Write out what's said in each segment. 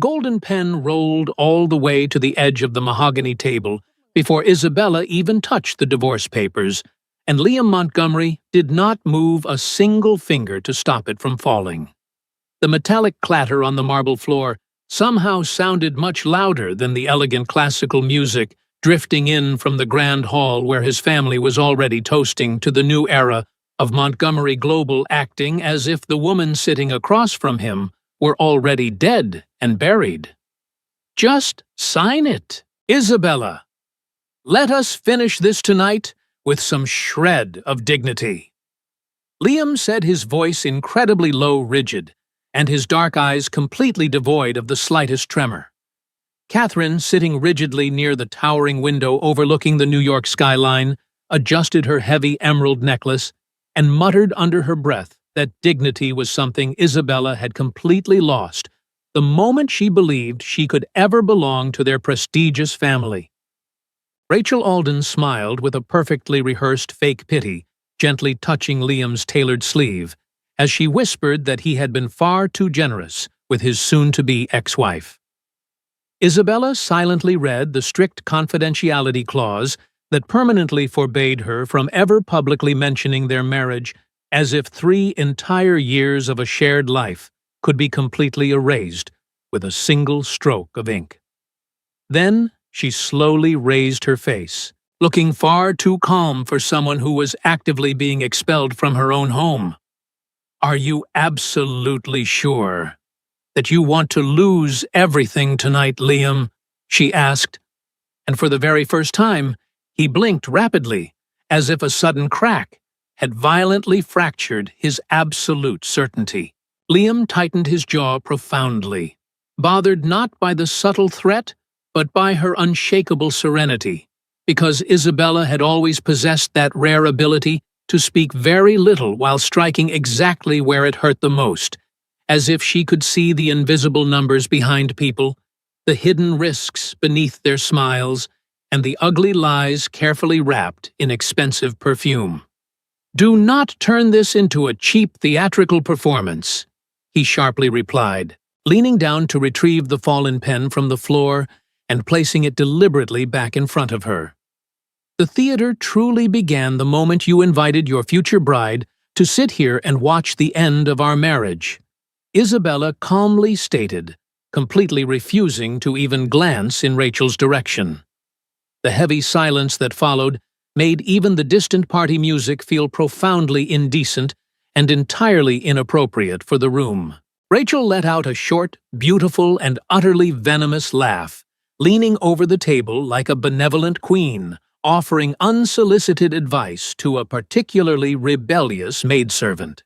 golden pen rolled all the way to the edge of the mahogany table before Isabella even touched the divorce papers, and Liam Montgomery did not move a single finger to stop it from falling. The metallic clatter on the marble floor somehow sounded much louder than the elegant classical music drifting in from the grand hall where his family was already toasting to the new era of Montgomery Global, acting as if the woman sitting across from him were already dead and buried. "Just sign it, Isabella. Let us finish this tonight with some shred of dignity." Liam said, his voice incredibly low, rigid, and his dark eyes completely devoid of the slightest tremor. Catherine, sitting rigidly near the towering window overlooking the New York skyline, adjusted her heavy emerald necklace and muttered under her breath that dignity was something Isabella had completely lost the moment she believed she could ever belong to their prestigious family. Rachel Alden smiled with a perfectly rehearsed fake pity, gently touching Liam's tailored sleeve, as she whispered that he had been far too generous with his soon-to-be ex-wife. Isabella silently read the strict confidentiality clause that permanently forbade her from ever publicly mentioning their marriage, as if 3 entire years of a shared life could be completely erased with a single stroke of ink. Then she slowly raised her face, looking far too calm for someone who was actively being expelled from her own home. "Are you absolutely sure that you want to lose everything tonight, Liam?" she asked, and for the very first time, he blinked rapidly, as if a sudden crack had violently fractured his absolute certainty. Liam tightened his jaw profoundly, bothered not by the subtle threat, but by her unshakable serenity, because Isabella had always possessed that rare ability to speak very little while striking exactly where it hurt the most, as if she could see the invisible numbers behind people, the hidden risks beneath their smiles, and the ugly lies carefully wrapped in expensive perfume. "Do not turn this into a cheap theatrical performance," he sharply replied, leaning down to retrieve the fallen pen from the floor and placing it deliberately back in front of her. "The theater truly began the moment you invited your future bride to sit here and watch the end of our marriage," Isabella calmly stated, completely refusing to even glance in Rachel's direction. The heavy silence that followed made even the distant party music feel profoundly indecent and entirely inappropriate for the room. Rachel let out a short, beautiful, and utterly venomous laugh, leaning over the table like a benevolent queen, offering unsolicited advice to a particularly rebellious maidservant.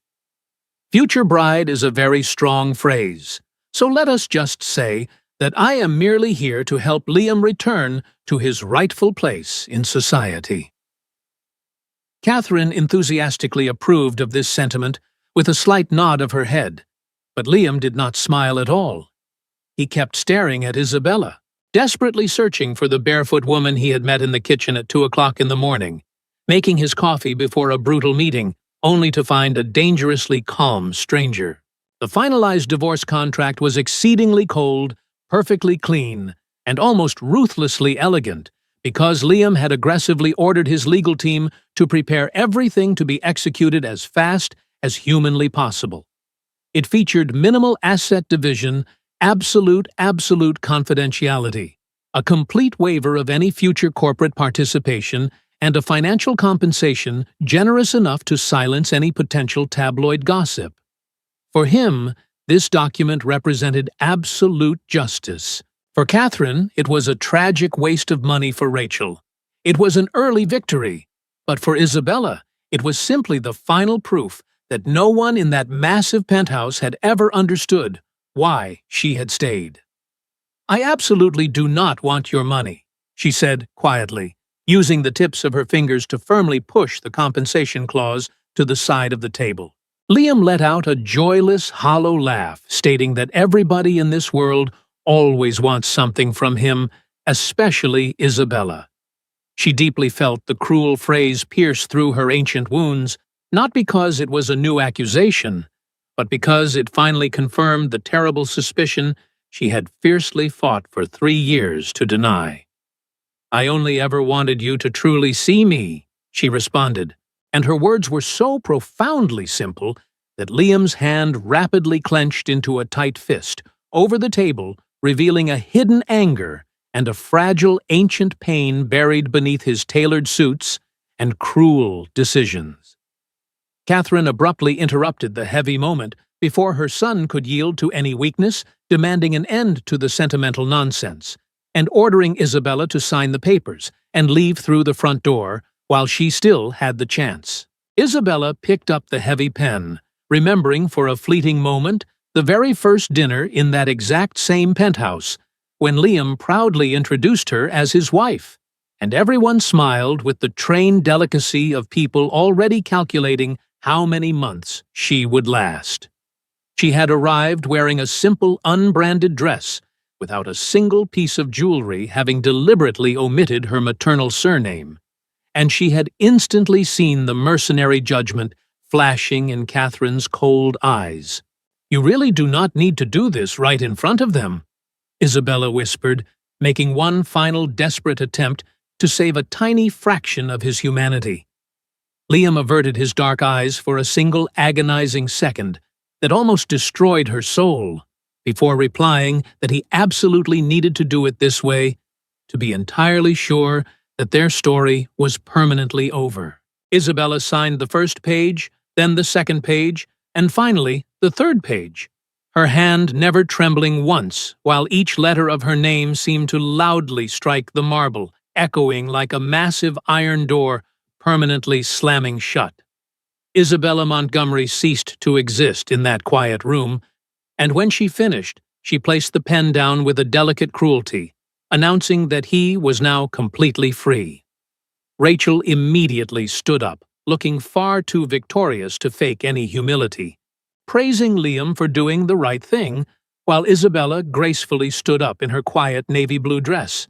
"Future bride is a very strong phrase, so let us just say that I am merely here to help Liam return to his rightful place in society." Catherine enthusiastically approved of this sentiment with a slight nod of her head, but Liam did not smile at all. He kept staring at Isabella, desperately searching for the barefoot woman he had met in the kitchen at 2 o'clock in the morning, making his coffee before a brutal meeting, only to find a dangerously calm stranger. The finalized divorce contract was exceedingly cold, perfectly clean, and almost ruthlessly elegant, because Liam had aggressively ordered his legal team to prepare everything to be executed as fast as humanly possible. It featured minimal asset division, absolute confidentiality, a complete waiver of any future corporate participation, and a financial compensation generous enough to silence any potential tabloid gossip. For him, this document represented absolute justice. For Catherine, it was a tragic waste of money. For Rachel, it was an early victory. But for Isabella, it was simply the final proof that no one in that massive penthouse had ever understood why she had stayed. "I absolutely do not want your money," she said quietly, using the tips of her fingers to firmly push the compensation clause to the side of the table. Liam let out a joyless, hollow laugh, stating that everybody in this world always wants something from him, especially Isabella. She deeply felt the cruel phrase pierce through her ancient wounds, not because it was a new accusation, but because it finally confirmed the terrible suspicion she had fiercely fought for 3 years to deny. "I only ever wanted you to truly see me," she responded, and her words were so profoundly simple that Liam's hand rapidly clenched into a tight fist over the table, revealing a hidden anger and a fragile ancient pain buried beneath his tailored suits and cruel decisions. Catherine abruptly interrupted the heavy moment before her son could yield to any weakness, demanding an end to the sentimental nonsense, and ordering Isabella to sign the papers and leave through the front door while she still had the chance. Isabella picked up the heavy pen, remembering for a fleeting moment the very first dinner in that exact same penthouse, when Liam proudly introduced her as his wife, and everyone smiled with the trained delicacy of people already calculating how many months she would last. She had arrived wearing a simple, unbranded dress, without a single piece of jewelry, having deliberately omitted her maternal surname, and she had instantly seen the mercenary judgment flashing in Catherine's cold eyes. "You really do not need to do this right in front of them," Isabella whispered, making one final desperate attempt to save a tiny fraction of his humanity. Liam averted his dark eyes for a single agonizing second that almost destroyed her soul, before replying that he absolutely needed to do it this way to be entirely sure that their story was permanently over. Isabella signed the first page, then the second page, and finally the third page, her hand never trembling once, while each letter of her name seemed to loudly strike the marble, echoing like a massive iron door permanently slamming shut. Isabella Montgomery ceased to exist in that quiet room, and when she finished, she placed the pen down with a delicate cruelty, announcing that he was now completely free. Rachel immediately stood up, looking far too victorious to fake any humility, praising Liam for doing the right thing, while Isabella gracefully stood up in her quiet navy blue dress.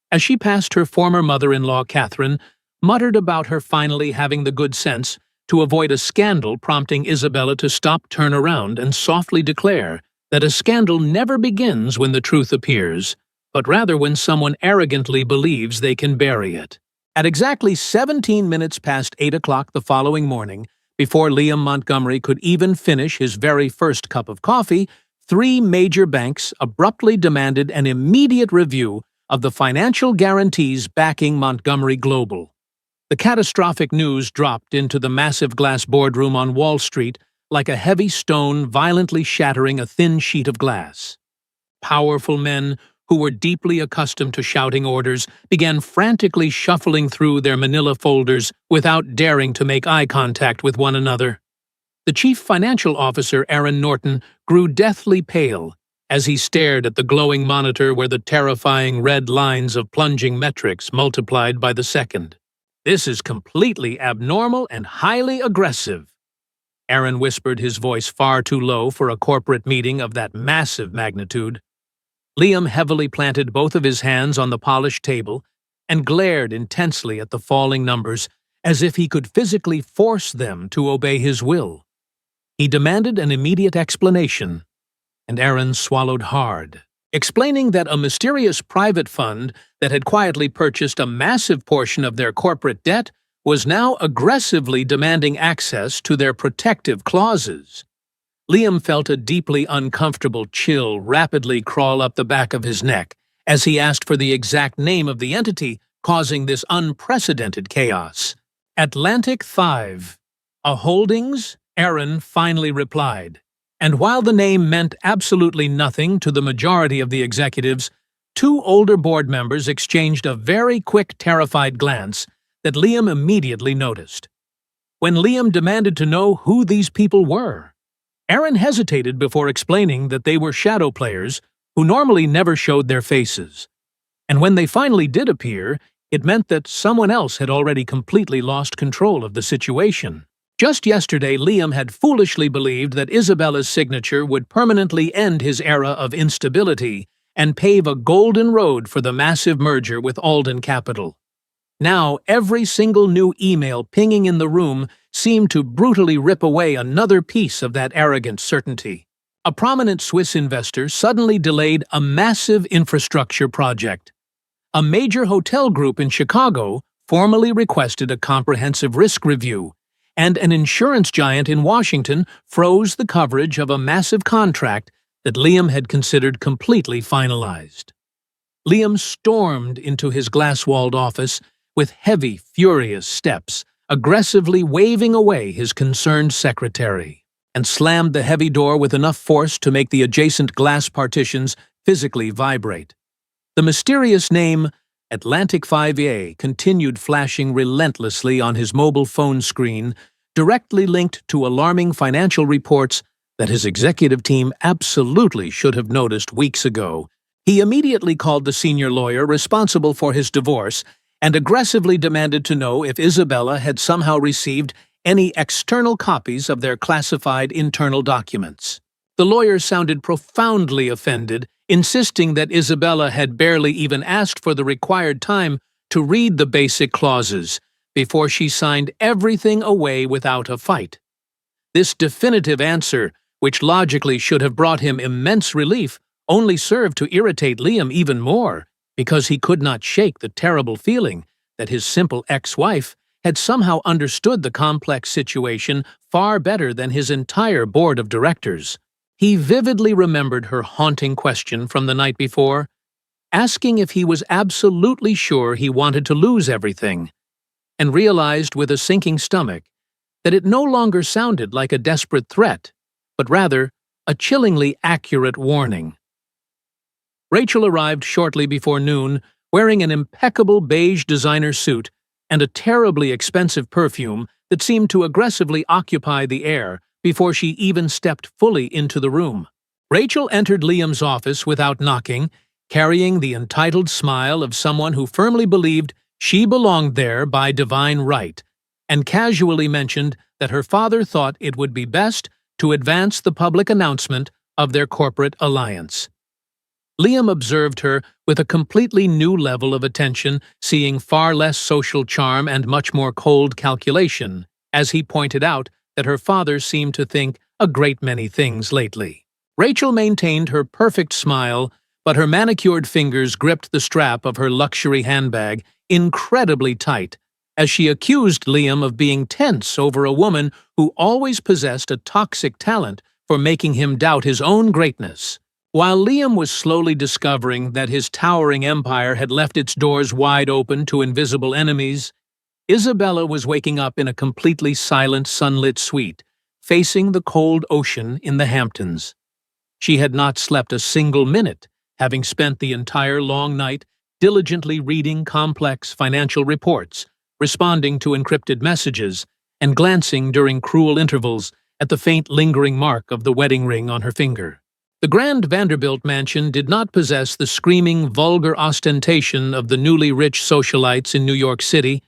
As she passed her former mother-in-law, Catherine muttered about her finally having the good sense to avoid a scandal, prompting Isabella to stop, turn around, and softly declare that a scandal never begins when the truth appears, but rather when someone arrogantly believes they can bury it. At exactly 17 minutes past 8 o'clock the following morning, before Liam Montgomery could even finish his very first cup of coffee, 3 major banks abruptly demanded an immediate review of the financial guarantees backing Montgomery Global. The catastrophic news dropped into the massive glass boardroom on Wall Street like a heavy stone violently shattering a thin sheet of glass. Powerful men who were deeply accustomed to shouting orders began frantically shuffling through their manila folders without daring to make eye contact with one another. The chief financial officer, Aaron Norton, grew deathly pale as he stared at the glowing monitor where the terrifying red lines of plunging metrics multiplied by the second. "This is completely abnormal and highly aggressive," Aaron whispered, his voice far too low for a corporate meeting of that massive magnitude. Liam heavily planted both of his hands on the polished table and glared intensely at the falling numbers, as if he could physically force them to obey his will. He demanded an immediate explanation, and Aaron swallowed hard, explaining that a mysterious private fund that had quietly purchased a massive portion of their corporate debt was now aggressively demanding access to their protective clauses. Liam felt a deeply uncomfortable chill rapidly crawl up the back of his neck as he asked for the exact name of the entity causing this unprecedented chaos. "Atlantic Thive, a holdings?" Aaron finally replied. And while the name meant absolutely nothing to the majority of the executives, 2 older board members exchanged a very quick, terrified glance that Liam immediately noticed. When Liam demanded to know who these people were, Aaron hesitated before explaining that they were shadow players who normally never showed their faces. And when they finally did appear, it meant that someone else had already completely lost control of the situation. Just yesterday, Liam had foolishly believed that Isabella's signature would permanently end his era of instability and pave a golden road for the massive merger with Alden Capital. Now, every single new email pinging in the room seemed to brutally rip away another piece of that arrogant certainty. A prominent Swiss investor suddenly delayed a massive infrastructure project. A major hotel group in Chicago formally requested a comprehensive risk review, and an insurance giant in Washington froze the coverage of a massive contract that Liam had considered completely finalized. Liam stormed into his glass-walled office with heavy, furious steps, aggressively waving away his concerned secretary, and slammed the heavy door with enough force to make the adjacent glass partitions physically vibrate. The mysterious name Atlantic 5A continued flashing relentlessly on his mobile phone screen, directly linked to alarming financial reports that his executive team absolutely should have noticed weeks ago. He immediately called the senior lawyer responsible for his divorce and aggressively demanded to know if Isabella had somehow received any external copies of their classified internal documents. The lawyer sounded profoundly offended, insisting that Isabella had barely even asked for the required time to read the basic clauses before she signed everything away without a fight. This definitive answer, which logically should have brought him immense relief, only served to irritate Liam even more, because he could not shake the terrible feeling that his simple ex-wife had somehow understood the complex situation far better than his entire board of directors. He vividly remembered her haunting question from the night before, asking if he was absolutely sure he wanted to lose everything, and realized with a sinking stomach that it no longer sounded like a desperate threat, but rather a chillingly accurate warning. Rachel arrived shortly before noon, wearing an impeccable beige designer suit and a terribly expensive perfume that seemed to aggressively occupy the air before she even stepped fully into the room. Rachel entered Liam's office without knocking, carrying the entitled smile of someone who firmly believed she belonged there by divine right, and casually mentioned that her father thought it would be best to advance the public announcement of their corporate alliance. Liam observed her with a completely new level of attention, seeing far less social charm and much more cold calculation, as he pointed out that her father seemed to think a great many things lately. Rachel maintained her perfect smile, but her manicured fingers gripped the strap of her luxury handbag incredibly tight, as she accused Liam of being tense over a woman who always possessed a toxic talent for making him doubt his own greatness. While Liam was slowly discovering that his towering empire had left its doors wide open to invisible enemies, Isabella was waking up in a completely silent, sunlit suite, facing the cold ocean in the Hamptons. She had not slept a single minute, having spent the entire long night diligently reading complex financial reports, responding to encrypted messages, and glancing during cruel intervals at the faint lingering mark of the wedding ring on her finger. The grand Vanderbilt mansion did not possess the screaming, vulgar ostentation of the newly rich socialites in New York City.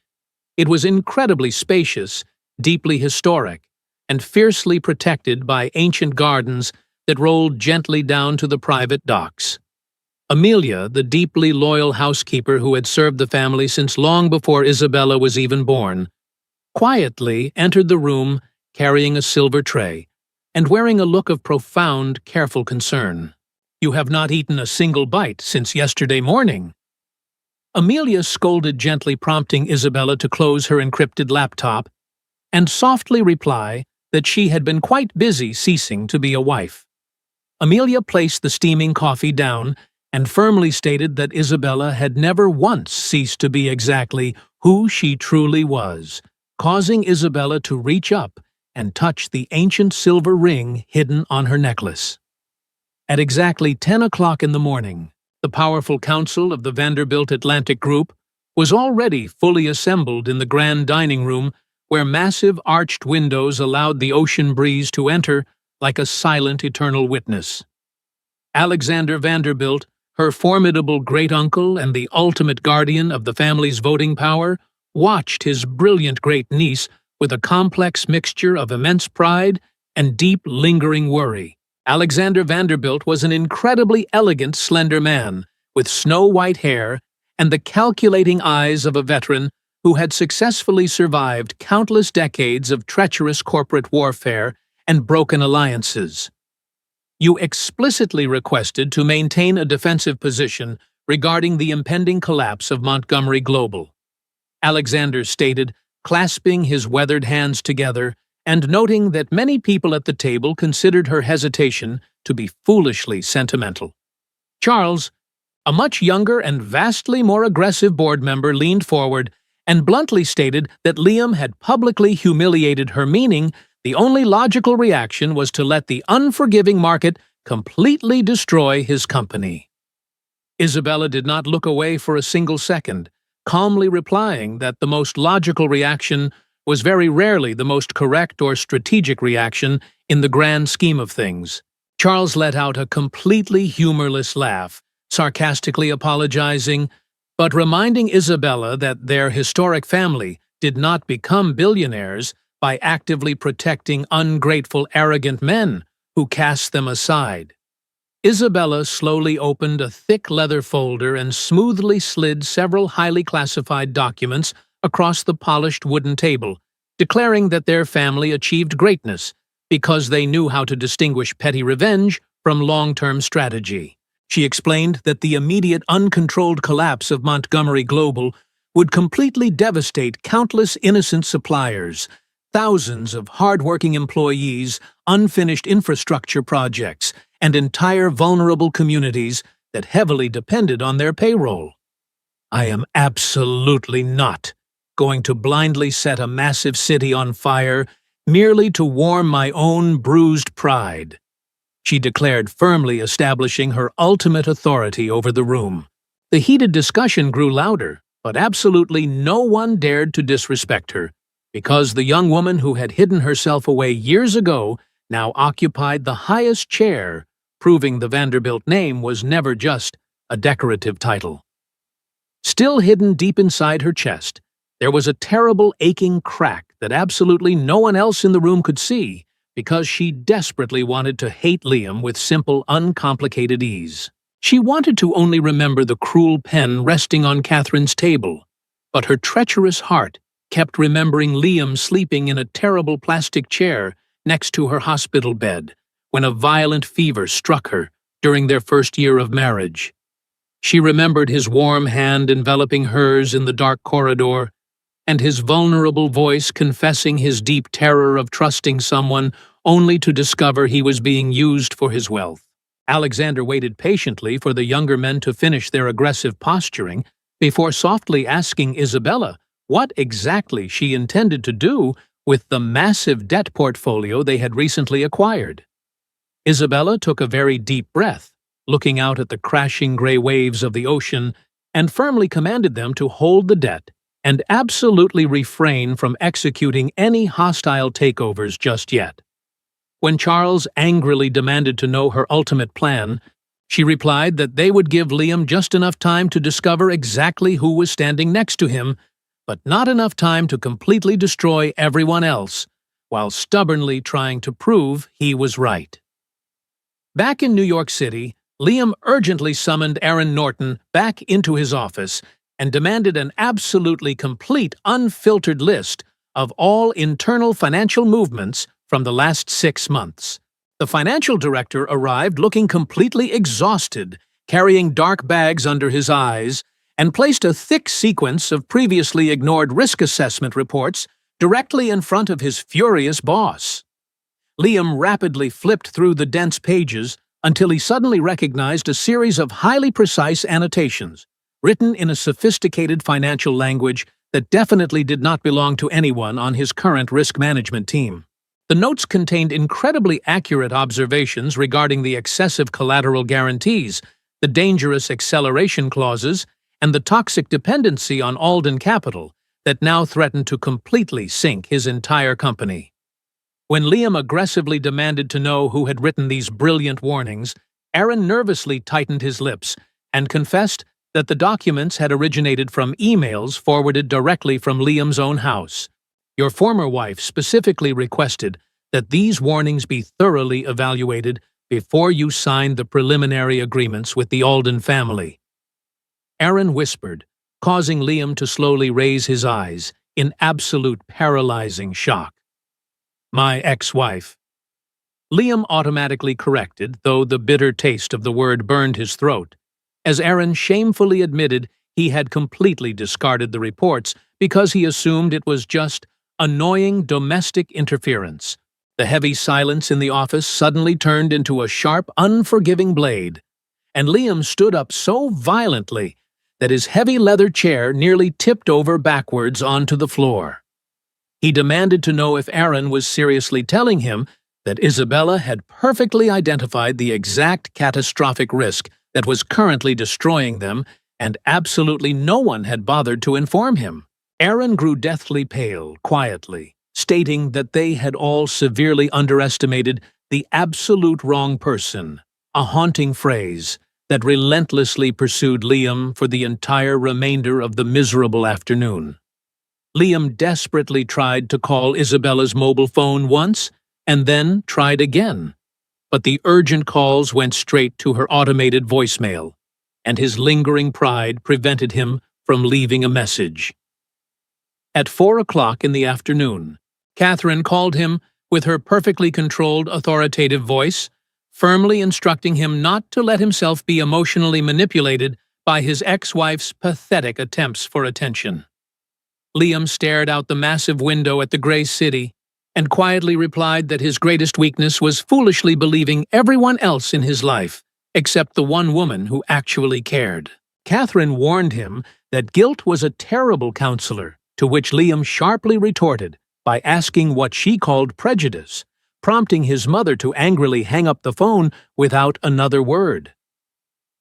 It was incredibly spacious, deeply historic, and fiercely protected by ancient gardens that rolled gently down to the private docks. Amelia, the deeply loyal housekeeper who had served the family since long before Isabella was even born, quietly entered the room carrying a silver tray and wearing a look of profound, careful concern. "You have not eaten a single bite since yesterday morning." Amelia scolded gently, prompting Isabella to close her encrypted laptop and softly reply that she had been quite busy ceasing to be a wife. Amelia placed the steaming coffee down and firmly stated that Isabella had never once ceased to be exactly who she truly was, causing Isabella to reach up and touch the ancient silver ring hidden on her necklace. At exactly 10 o'clock in the morning, the powerful council of the Vanderbilt Atlantic Group was already fully assembled in the grand dining room, where massive arched windows allowed the ocean breeze to enter like a silent eternal witness. Alexander Vanderbilt, her formidable great-uncle and the ultimate guardian of the family's voting power, watched his brilliant great-niece with a complex mixture of immense pride and deep, lingering worry. Alexander Vanderbilt was an incredibly elegant, slender man, with snow-white hair and the calculating eyes of a veteran who had successfully survived countless decades of treacherous corporate warfare and broken alliances. You explicitly requested to maintain a defensive position regarding the impending collapse of Montgomery Global. Alexander stated, clasping his weathered hands together and noting that many people at the table considered her hesitation to be foolishly sentimental. Charles, a much younger and vastly more aggressive board member, leaned forward and bluntly stated that Liam had publicly humiliated her, meaning the only logical reaction was to let the unforgiving market completely destroy his company. Isabella did not look away for a single second, calmly replying that the most logical reaction was very rarely the most correct or strategic reaction in the grand scheme of things. Charles let out a completely humorless laugh, sarcastically apologizing, but reminding Isabella that their historic family did not become billionaires by actively protecting ungrateful, arrogant men who cast them aside. Isabella slowly opened a thick leather folder and smoothly slid several highly classified documents across the polished wooden table, declaring that their family achieved greatness because they knew how to distinguish petty revenge from long-term strategy. She explained that the immediate uncontrolled collapse of Montgomery Global would completely devastate countless innocent suppliers, thousands of hard-working employees, unfinished infrastructure projects, and entire vulnerable communities that heavily depended on their payroll. I am absolutely not going to blindly set a massive city on fire merely to warm my own bruised pride, she declared, firmly establishing her ultimate authority over the room. The heated discussion grew louder, but absolutely no one dared to disrespect her, because the young woman who had hidden herself away years ago now occupied the highest chair, proving the Vanderbilt name was never just a decorative title. Still hidden deep inside her chest, there was a terrible aching crack that absolutely no one else in the room could see, because she desperately wanted to hate Liam with simple, uncomplicated ease. She wanted to only remember the cruel pen resting on Catherine's table, but her treacherous heart kept remembering Liam sleeping in a terrible plastic chair next to her hospital bed when a violent fever struck her during their first year of marriage. She remembered his warm hand enveloping hers in the dark corridor, and his vulnerable voice confessing his deep terror of trusting someone only to discover he was being used for his wealth. Alexander waited patiently for the younger men to finish their aggressive posturing before softly asking Isabella what exactly she intended to do with the massive debt portfolio they had recently acquired. Isabella took a very deep breath, looking out at the crashing gray waves of the ocean, and firmly commanded them to hold the debt and absolutely refrain from executing any hostile takeovers just yet. When Charles angrily demanded to know her ultimate plan, she replied that they would give Liam just enough time to discover exactly who was standing next to him, but not enough time to completely destroy everyone else, while stubbornly trying to prove he was right. Back in New York City, Liam urgently summoned Aaron Norton back into his office and demanded an absolutely complete, unfiltered list of all internal financial movements from the last 6 months. The financial director arrived looking completely exhausted, carrying dark bags under his eyes, and placed a thick sequence of previously ignored risk assessment reports directly in front of his furious boss. Liam rapidly flipped through the dense pages until he suddenly recognized a series of highly precise annotations, written in a sophisticated financial language that definitely did not belong to anyone on his current risk management team. The notes contained incredibly accurate observations regarding the excessive collateral guarantees, the dangerous acceleration clauses, and the toxic dependency on Alden capital that now threatened to completely sink his entire company. When Liam aggressively demanded to know who had written these brilliant warnings, Aaron nervously tightened his lips and confessed that the documents had originated from emails forwarded directly from Liam's own house. Your former wife specifically requested that these warnings be thoroughly evaluated before you signed the preliminary agreements with the Alden family. Aaron whispered, causing Liam to slowly raise his eyes in absolute paralyzing shock. My ex-wife. Liam automatically corrected, though the bitter taste of the word burned his throat, as Aaron shamefully admitted he had completely discarded the reports because he assumed it was just annoying domestic interference. The heavy silence in the office suddenly turned into a sharp, unforgiving blade, and Liam stood up so violently that his heavy leather chair nearly tipped over backwards onto the floor. He demanded to know if Aaron was seriously telling him that Isabella had perfectly identified the exact catastrophic risk that was currently destroying them, and absolutely no one had bothered to inform him. Aaron grew deathly pale, quietly, stating that they had all severely underestimated the absolute wrong person, a haunting phrase that relentlessly pursued Liam for the entire remainder of the miserable afternoon. Liam desperately tried to call Isabella's mobile phone once, and then tried again, but the urgent calls went straight to her automated voicemail, and his lingering pride prevented him from leaving a message. At 4 o'clock in the afternoon, Catherine called him with her perfectly controlled, authoritative voice, firmly instructing him not to let himself be emotionally manipulated by his ex-wife's pathetic attempts for attention. Liam stared out the massive window at the gray city and quietly replied that his greatest weakness was foolishly believing everyone else in his life, except the one woman who actually cared. Catherine warned him that guilt was a terrible counselor, to which Liam sharply retorted by asking what she called prejudice, prompting his mother to angrily hang up the phone without another word.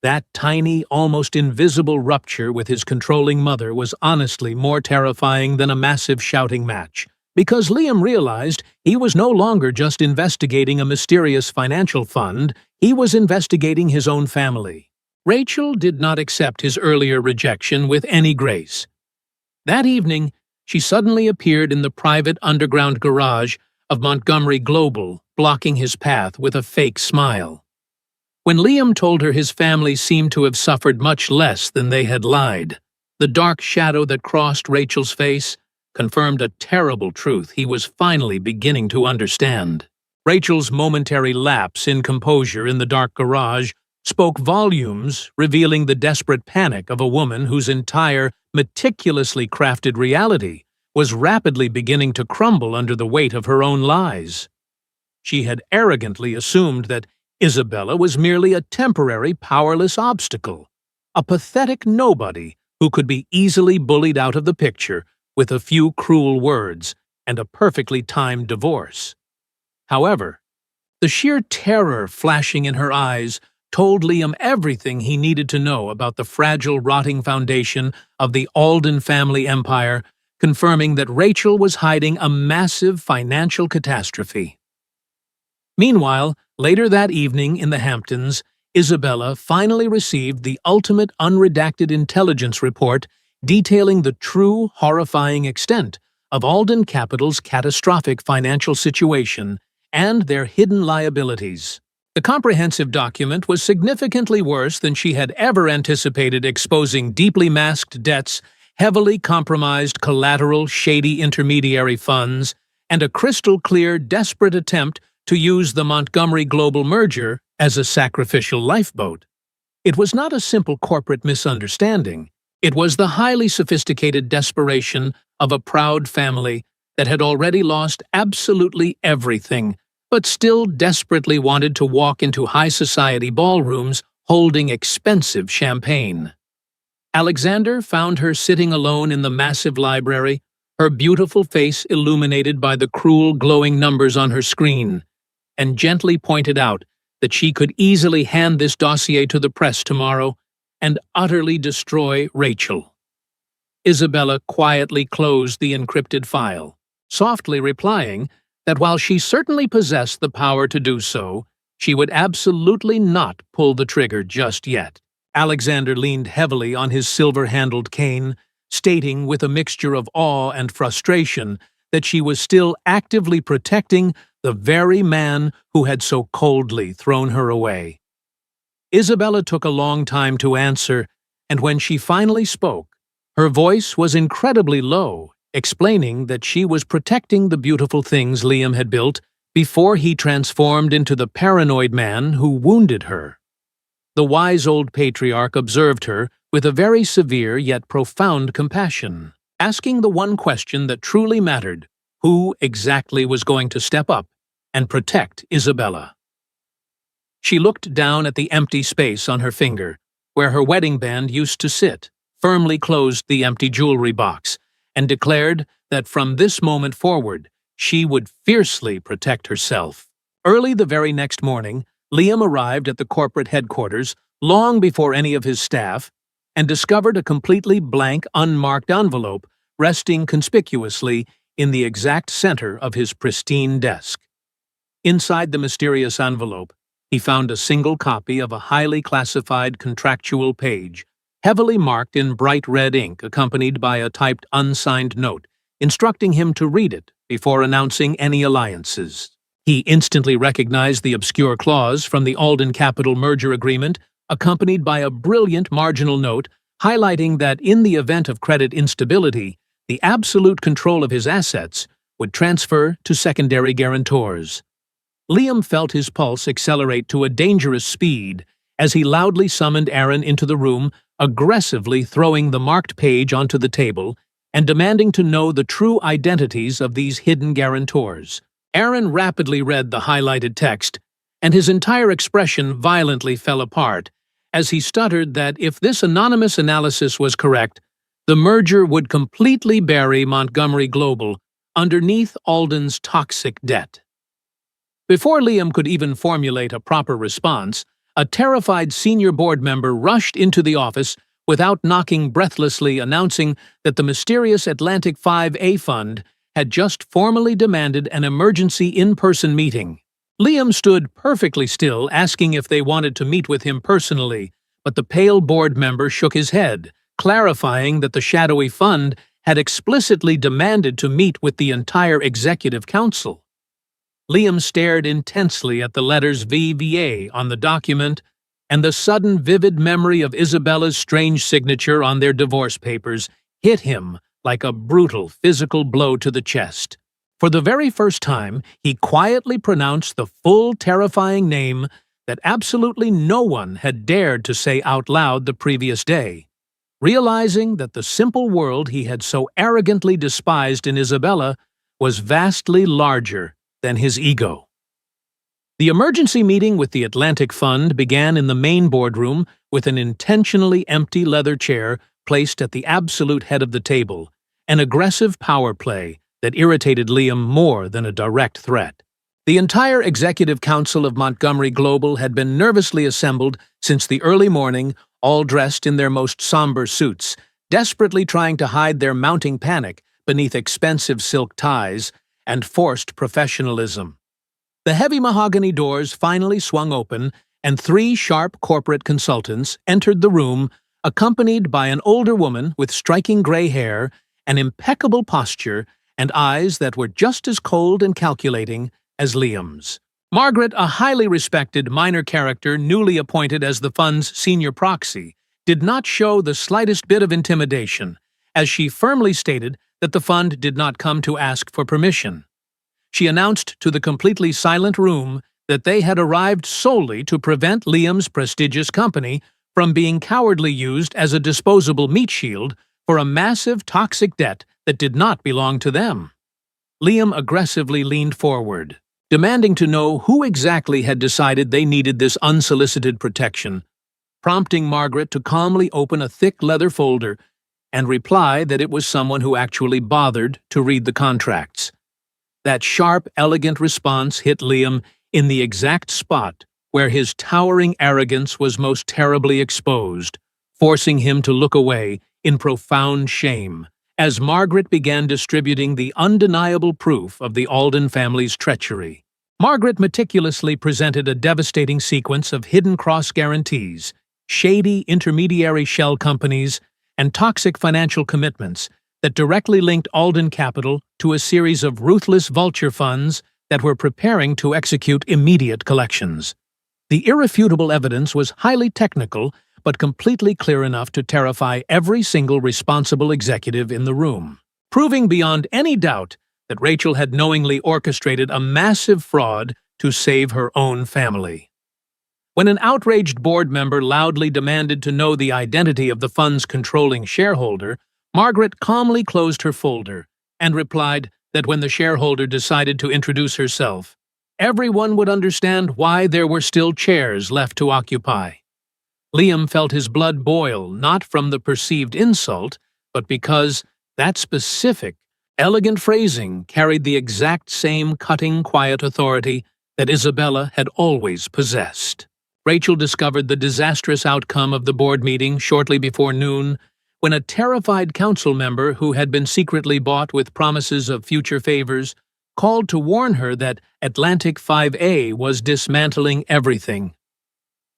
That tiny, almost invisible rupture with his controlling mother was honestly more terrifying than a massive shouting match, because Liam realized he was no longer just investigating a mysterious financial fund, he was investigating his own family. Rachel did not accept his earlier rejection with any grace. That evening, she suddenly appeared in the private underground garage of Montgomery Global, blocking his path with a fake smile. When Liam told her his family seemed to have suffered much less than they had lied, the dark shadow that crossed Rachel's face confirmed a terrible truth he was finally beginning to understand. Rachel's momentary lapse in composure in the dark garage spoke volumes, revealing the desperate panic of a woman whose entire, meticulously crafted reality was rapidly beginning to crumble under the weight of her own lies. She had arrogantly assumed that Isabella was merely a temporary, powerless obstacle, a pathetic nobody who could be easily bullied out of the picture with a few cruel words and a perfectly timed divorce. However, the sheer terror flashing in her eyes told Liam everything he needed to know about the fragile, rotting foundation of the Alden family empire, confirming that Rachel was hiding a massive financial catastrophe. Meanwhile, later that evening in the Hamptons, Isabella finally received the ultimate unredacted intelligence report detailing the true, horrifying extent of Alden Capital's catastrophic financial situation and their hidden liabilities. The comprehensive document was significantly worse than she had ever anticipated, exposing deeply masked debts, heavily compromised collateral, shady intermediary funds, and a crystal-clear, desperate attempt to use the Montgomery Global merger as a sacrificial lifeboat. It was not a simple corporate misunderstanding. It was the highly sophisticated desperation of a proud family that had already lost absolutely everything, but still desperately wanted to walk into high society ballrooms holding expensive champagne. Alexander found her sitting alone in the massive library, her beautiful face illuminated by the cruel glowing numbers on her screen, and gently pointed out that she could easily hand this dossier to the press tomorrow and utterly destroy Rachel. Isabella quietly closed the encrypted file, softly replying that while she certainly possessed the power to do so, she would absolutely not pull the trigger just yet. Alexander leaned heavily on his silver-handled cane, stating with a mixture of awe and frustration that she was still actively protecting the very man who had so coldly thrown her away. Isabella took a long time to answer, and when she finally spoke, her voice was incredibly low, explaining that she was protecting the beautiful things Liam had built before he transformed into the paranoid man who wounded her. The wise old patriarch observed her with a very severe yet profound compassion, asking the one question that truly mattered: who exactly was going to step up and protect Isabella? She looked down at the empty space on her finger, where her wedding band used to sit, firmly closed the empty jewelry box, and declared that from this moment forward, she would fiercely protect herself. Early the very next morning, Liam arrived at the corporate headquarters long before any of his staff and discovered a completely blank, unmarked envelope resting conspicuously in the exact center of his pristine desk. Inside the mysterious envelope, he found a single copy of a highly classified contractual page, heavily marked in bright red ink, accompanied by a typed unsigned note, instructing him to read it before announcing any alliances. He instantly recognized the obscure clause from the Alden Capital merger agreement, accompanied by a brilliant marginal note highlighting that in the event of credit instability, the absolute control of his assets would transfer to secondary guarantors. Liam felt his pulse accelerate to a dangerous speed as he loudly summoned Aaron into the room, aggressively throwing the marked page onto the table and demanding to know the true identities of these hidden guarantors. Aaron rapidly read the highlighted text, and his entire expression violently fell apart as he stuttered that if this anonymous analysis was correct, the merger would completely bury Montgomery Global underneath Alden's toxic debt. Before Liam could even formulate a proper response, a terrified senior board member rushed into the office without knocking, breathlessly announcing that the mysterious Atlantic 5A fund had just formally demanded an emergency in-person meeting. Liam stood perfectly still, asking if they wanted to meet with him personally, but the pale board member shook his head, clarifying that the shadowy fund had explicitly demanded to meet with the entire executive council. Liam stared intensely at the letters VVA on the document, and the sudden vivid memory of Isabella's strange signature on their divorce papers hit him like a brutal physical blow to the chest. For the very first time, he quietly pronounced the full, terrifying name that absolutely no one had dared to say out loud the previous day, realizing that the simple world he had so arrogantly despised in Isabella was vastly larger than his ego. The emergency meeting with the Atlantic Fund began in the main boardroom with an intentionally empty leather chair placed at the absolute head of the table, an aggressive power play that irritated Liam more than a direct threat. The entire executive council of Montgomery Global had been nervously assembled since the early morning, all dressed in their most somber suits, desperately trying to hide their mounting panic beneath expensive silk ties and forced professionalism. The heavy mahogany doors finally swung open, and three sharp corporate consultants entered the room, accompanied by an older woman with striking gray hair, an impeccable posture, and eyes that were just as cold and calculating as Liam's. Margaret, a highly respected minor character newly appointed as the fund's senior proxy, did not show the slightest bit of intimidation, as she firmly stated that the fund did not come to ask for permission. She announced to the completely silent room that they had arrived solely to prevent Liam's prestigious company from being cowardly used as a disposable meat shield for a massive toxic debt that did not belong to them. Liam aggressively leaned forward, demanding to know who exactly had decided they needed this unsolicited protection, prompting Margaret to calmly open a thick leather folder and reply that it was someone who actually bothered to read the contracts. That sharp, elegant response hit Liam in the exact spot where his towering arrogance was most terribly exposed, forcing him to look away in profound shame as Margaret began distributing the undeniable proof of the Alden family's treachery. Margaret meticulously presented a devastating sequence of hidden cross guarantees, shady intermediary shell companies, and toxic financial commitments that directly linked Alden Capital to a series of ruthless vulture funds that were preparing to execute immediate collections. The irrefutable evidence was highly technical, but completely clear enough to terrify every single responsible executive in the room, proving beyond any doubt that Rachel had knowingly orchestrated a massive fraud to save her own family. When an outraged board member loudly demanded to know the identity of the fund's controlling shareholder, Margaret calmly closed her folder and replied that when the shareholder decided to introduce herself, everyone would understand why there were still chairs left to occupy. Liam felt his blood boil, not from the perceived insult, but because that specific, elegant phrasing carried the exact same cutting, quiet authority that Isabella had always possessed. Rachel discovered the disastrous outcome of the board meeting shortly before noon, when a terrified council member who had been secretly bought with promises of future favors called to warn her that Atlantic 5A was dismantling everything.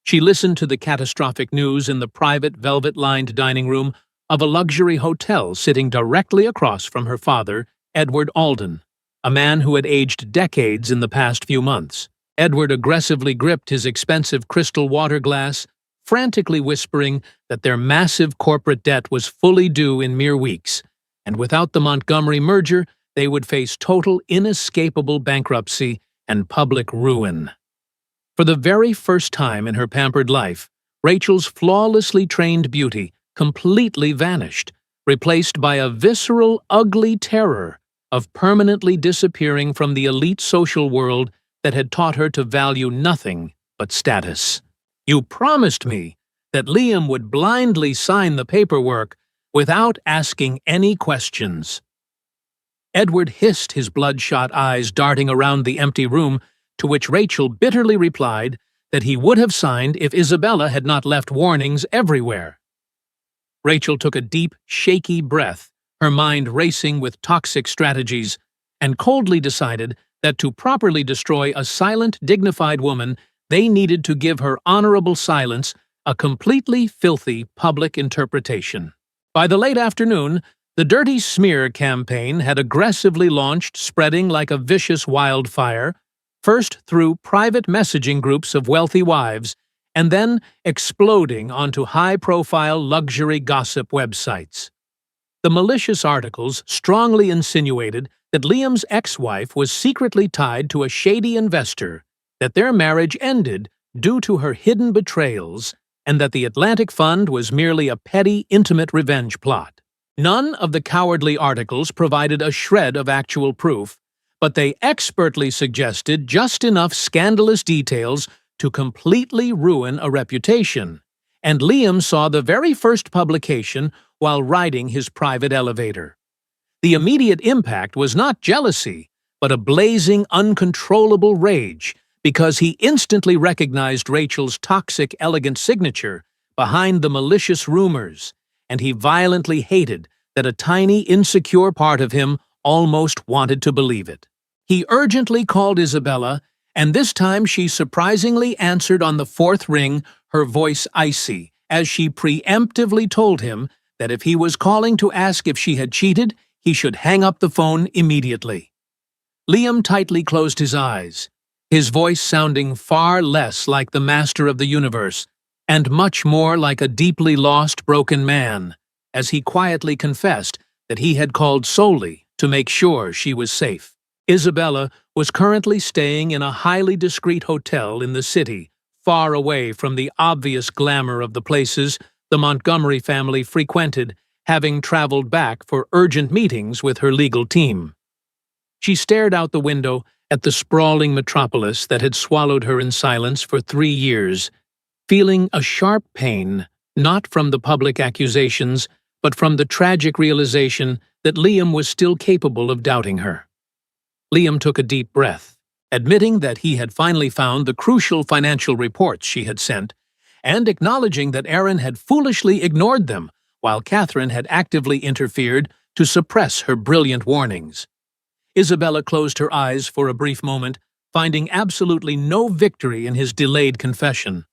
She listened to the catastrophic news in the private velvet-lined dining room of a luxury hotel sitting directly across from her father, Edward Alden, a man who had aged decades in the past few months. Edward aggressively gripped his expensive crystal water glass, frantically whispering that their massive corporate debt was fully due in mere weeks, and without the Montgomery merger, they would face total, inescapable bankruptcy and public ruin. For the very first time in her pampered life, Rachel's flawlessly trained beauty completely vanished, replaced by a visceral, ugly terror of permanently disappearing from the elite social world that had taught her to value nothing but status. "You promised me that Liam would blindly sign the paperwork without asking any questions." Edward hissed, his bloodshot eyes darting around the empty room, to which Rachel bitterly replied that he would have signed if Isabella had not left warnings everywhere. Rachel took a deep, shaky breath, her mind racing with toxic strategies, and coldly decided that to properly destroy a silent, dignified woman, they needed to give her honorable silence a completely filthy public interpretation. By the late afternoon, the dirty smear campaign had aggressively launched, spreading like a vicious wildfire, first through private messaging groups of wealthy wives, and then exploding onto high-profile luxury gossip websites. The malicious articles strongly insinuated that Liam's ex-wife was secretly tied to a shady investor, that their marriage ended due to her hidden betrayals, and that the Atlantic Fund was merely a petty, intimate revenge plot. None of the cowardly articles provided a shred of actual proof, but they expertly suggested just enough scandalous details to completely ruin a reputation, and Liam saw the very first publication while riding his private elevator. The immediate impact was not jealousy, but a blazing, uncontrollable rage, because he instantly recognized Rachel's toxic, elegant signature behind the malicious rumors, and he violently hated that a tiny, insecure part of him almost wanted to believe it. He urgently called Isabella, and this time she surprisingly answered on the fourth ring, her voice icy, as she preemptively told him that if he was calling to ask if she had cheated, he should hang up the phone immediately. Liam tightly closed his eyes, his voice sounding far less like the master of the universe, and much more like a deeply lost, broken man, as he quietly confessed that he had called solely to make sure she was safe. Isabella was currently staying in a highly discreet hotel in the city, far away from the obvious glamour of the places the Montgomery family frequented, having traveled back for urgent meetings with her legal team. She stared out the window at the sprawling metropolis that had swallowed her in silence for 3 years, feeling a sharp pain, not from the public accusations, but from the tragic realization that Liam was still capable of doubting her. Liam took a deep breath, admitting that he had finally found the crucial financial reports she had sent, and acknowledging that Aaron had foolishly ignored them, while Catherine had actively interfered to suppress her brilliant warnings. Isabella closed her eyes for a brief moment, finding absolutely no victory in his delayed confession,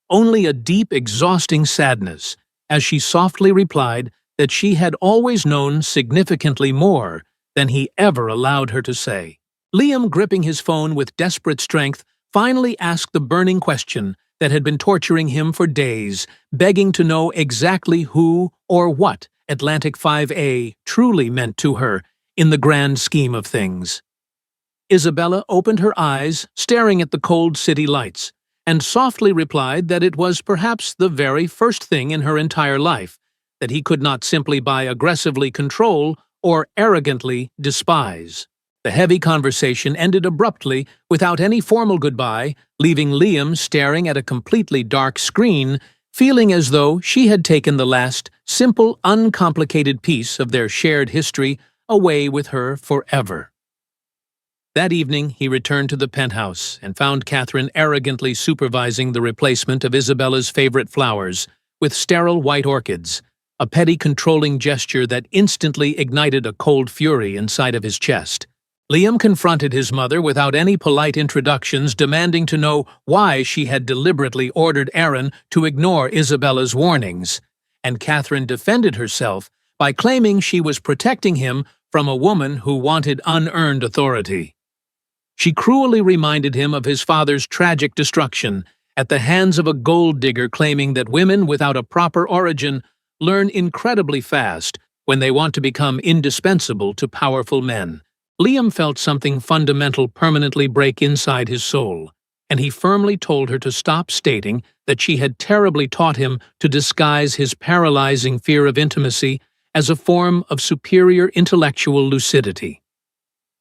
only a deep, exhausting sadness, as she softly replied that she had always known significantly more than he ever allowed her to say. Liam, gripping his phone with desperate strength, finally asked the burning question that had been torturing him for days, begging to know exactly who or what Atlantic 5A truly meant to her, in the grand scheme of things. Isabella opened her eyes, staring at the cold city lights, and softly replied that it was perhaps the very first thing in her entire life that he could not simply by aggressively control or arrogantly despise. The heavy conversation ended abruptly without any formal goodbye, leaving Liam staring at a completely dark screen, feeling as though she had taken the last, simple, uncomplicated piece of their shared history away with her forever. That evening, he returned to the penthouse and found Catherine arrogantly supervising the replacement of Isabella's favorite flowers with sterile white orchids, a petty controlling gesture that instantly ignited a cold fury inside of his chest. Liam confronted his mother without any polite introductions, demanding to know why she had deliberately ordered Aaron to ignore Isabella's warnings, and Catherine defended herself by claiming she was protecting him from a woman who wanted unearned authority. She cruelly reminded him of his father's tragic destruction at the hands of a gold digger, claiming that women without a proper origin learn incredibly fast when they want to become indispensable to powerful men. Liam felt something fundamental permanently break inside his soul, and he firmly told her to stop stating that she had terribly taught him to disguise his paralyzing fear of intimacy as a form of superior intellectual lucidity.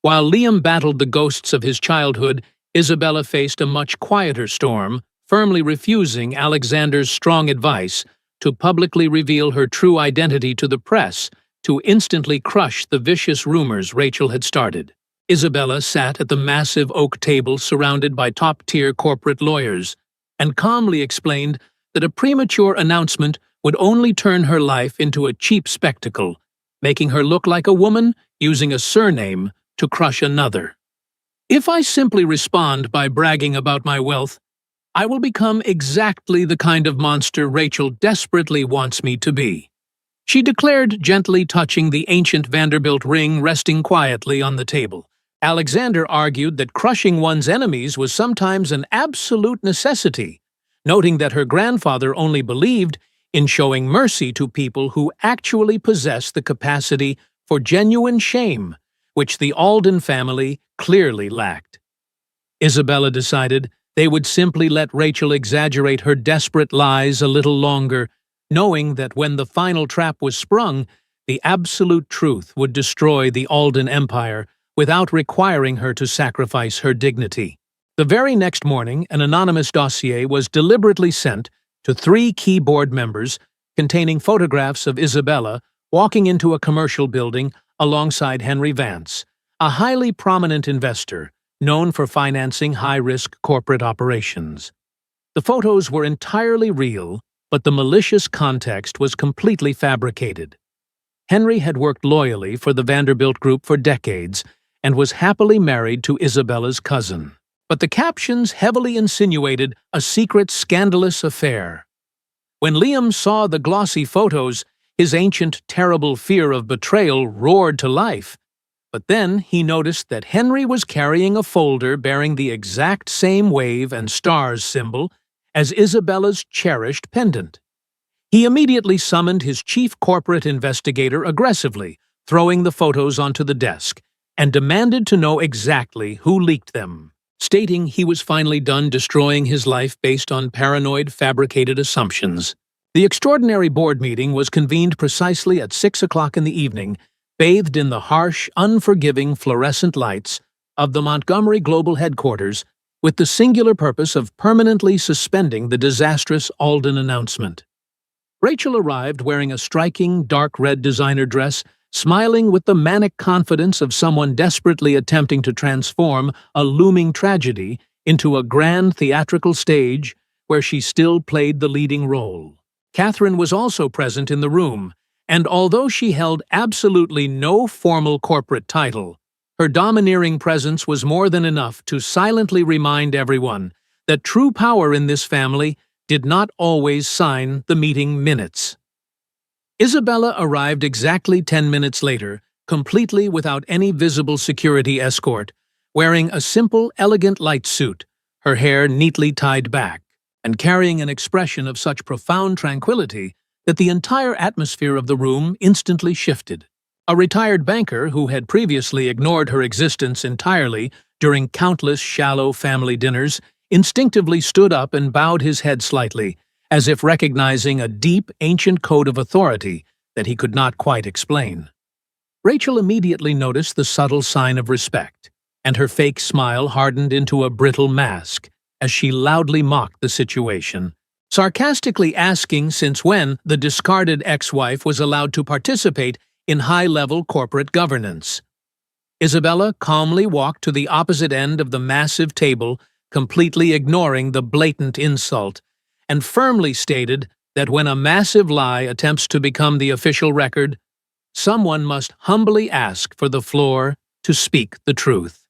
While Liam battled the ghosts of his childhood, Isabella faced a much quieter storm, firmly refusing Alexander's strong advice to publicly reveal her true identity to the press, to instantly crush the vicious rumors Rachel had started. Isabella sat at the massive oak table surrounded by top-tier corporate lawyers, and calmly explained that a premature announcement would only turn her life into a cheap spectacle, making her look like a woman using a surname to crush another. If I simply respond by bragging about my wealth, I will become exactly the kind of monster Rachel desperately wants me to be, she declared, gently touching the ancient Vanderbilt ring resting quietly on the table. Alexander argued that crushing one's enemies was sometimes an absolute necessity, noting that her grandfather only believed in showing mercy to people who actually possess the capacity for genuine shame, which the Alden family clearly lacked. Isabella decided they would simply let Rachel exaggerate her desperate lies a little longer, knowing that when the final trap was sprung, the absolute truth would destroy the Alden empire without requiring her to sacrifice her dignity. The very next morning, an anonymous dossier was deliberately sent to 3 key board members containing photographs of Isabella walking into a commercial building alongside Henry Vance, a highly prominent investor known for financing high-risk corporate operations. The photos were entirely real, but the malicious context was completely fabricated. Henry had worked loyally for the Vanderbilt Group for decades and was happily married to Isabella's cousin. But the captions heavily insinuated a secret scandalous affair. When Liam saw the glossy photos, his ancient, terrible fear of betrayal roared to life. But then he noticed that Henry was carrying a folder bearing the exact same wave and stars symbol as Isabella's cherished pendant. He immediately summoned his chief corporate investigator aggressively, throwing the photos onto the desk, and demanded to know exactly who leaked them, stating he was finally done destroying his life based on paranoid, fabricated assumptions. The extraordinary board meeting was convened precisely at 6 o'clock in the evening, bathed in the harsh, unforgiving fluorescent lights of the Montgomery Global Headquarters, with the singular purpose of permanently suspending the disastrous Alden announcement. Rachel arrived wearing a striking, dark red designer dress, smiling with the manic confidence of someone desperately attempting to transform a looming tragedy into a grand theatrical stage where she still played the leading role. Catherine was also present in the room, and although she held absolutely no formal corporate title, her domineering presence was more than enough to silently remind everyone that true power in this family did not always sign the meeting minutes. Isabella arrived exactly 10 minutes later, completely without any visible security escort, wearing a simple, elegant light suit, her hair neatly tied back, and carrying an expression of such profound tranquility that the entire atmosphere of the room instantly shifted. A retired banker who had previously ignored her existence entirely during countless shallow family dinners instinctively stood up and bowed his head slightly, as if recognizing a deep, ancient code of authority that he could not quite explain. Rachel immediately noticed the subtle sign of respect, and her fake smile hardened into a brittle mask as she loudly mocked the situation, sarcastically asking since when the discarded ex-wife was allowed to participate in high-level corporate governance. Isabella calmly walked to the opposite end of the massive table, completely ignoring the blatant insult, and firmly stated that when a massive lie attempts to become the official record, someone must humbly ask for the floor to speak the truth.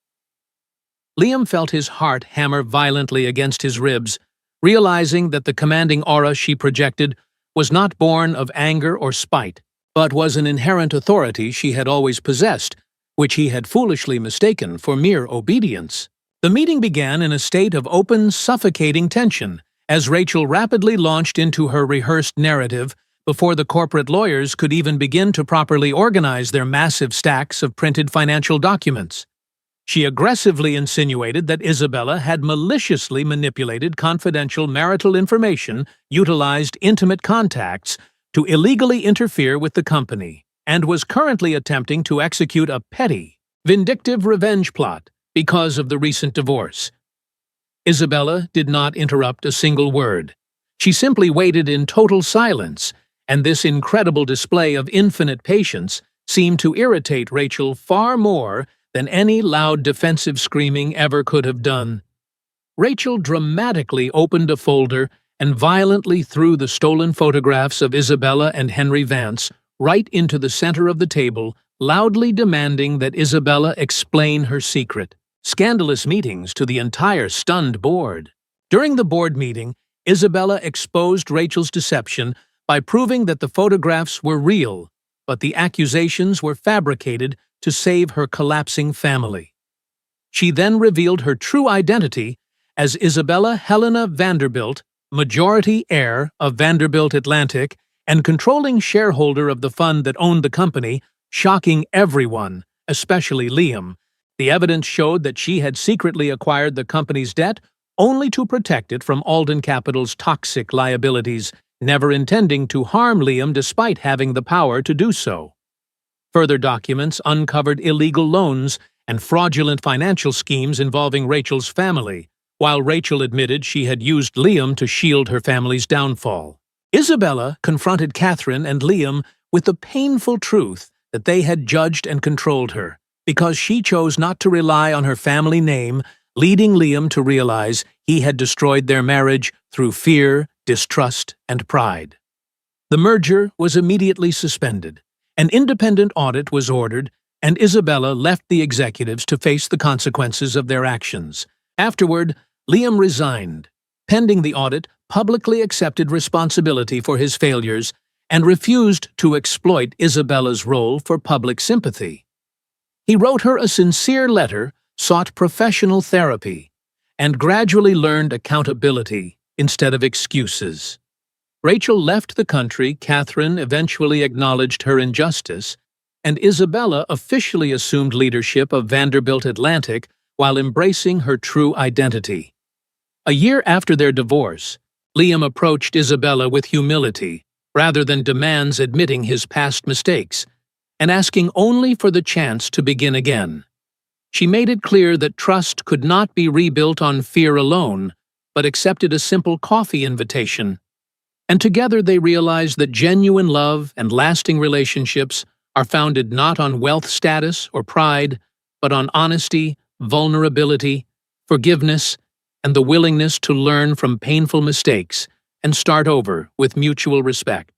Liam felt his heart hammer violently against his ribs, realizing that the commanding aura she projected was not born of anger or spite, but was an inherent authority she had always possessed, which he had foolishly mistaken for mere obedience. The meeting began in a state of open, suffocating tension, as Rachel rapidly launched into her rehearsed narrative before the corporate lawyers could even begin to properly organize their massive stacks of printed financial documents. She aggressively insinuated that Isabella had maliciously manipulated confidential marital information, utilized intimate contacts to illegally interfere with the company, and was currently attempting to execute a petty, vindictive revenge plot because of the recent divorce. Isabella did not interrupt a single word. She simply waited in total silence, and this incredible display of infinite patience seemed to irritate Rachel far more than any loud defensive screaming ever could have done. Rachel dramatically opened a folder and violently threw the stolen photographs of Isabella and Henry Vance right into the center of the table, loudly demanding that Isabella explain her secret. Scandalous meetings to the entire stunned board. During the board meeting, Isabella exposed Rachel's deception by proving that the photographs were real, but the accusations were fabricated to save her collapsing family. She then revealed her true identity as Isabella Helena Vanderbilt, majority heir of Vanderbilt Atlantic and controlling shareholder of the fund that owned the company, shocking everyone, especially Liam. The evidence showed that she had secretly acquired the company's debt only to protect it from Alden Capital's toxic liabilities, never intending to harm Liam despite having the power to do so. Further documents uncovered illegal loans and fraudulent financial schemes involving Rachel's family, while Rachel admitted she had used Liam to shield her family's downfall. Isabella confronted Catherine and Liam with the painful truth that they had judged and controlled her, because she chose not to rely on her family name, leading Liam to realize he had destroyed their marriage through fear, distrust, and pride. The merger was immediately suspended, an independent audit was ordered, and Isabella left the executives to face the consequences of their actions. Afterward, Liam resigned, pending the audit, publicly accepted responsibility for his failures, and refused to exploit Isabella's role for public sympathy. He wrote her a sincere letter, sought professional therapy, and gradually learned accountability instead of excuses. Rachel left the country, Catherine eventually acknowledged her injustice, and Isabella officially assumed leadership of Vanderbilt Atlantic while embracing her true identity. A year after their divorce, Liam approached Isabella with humility, rather than demands admitting his past mistakes, and asking only for the chance to begin again. She made it clear that trust could not be rebuilt on fear alone, but accepted a simple coffee invitation. And together they realized that genuine love and lasting relationships are founded not on wealth status or pride, but on honesty, vulnerability, forgiveness, and the willingness to learn from painful mistakes and start over with mutual respect.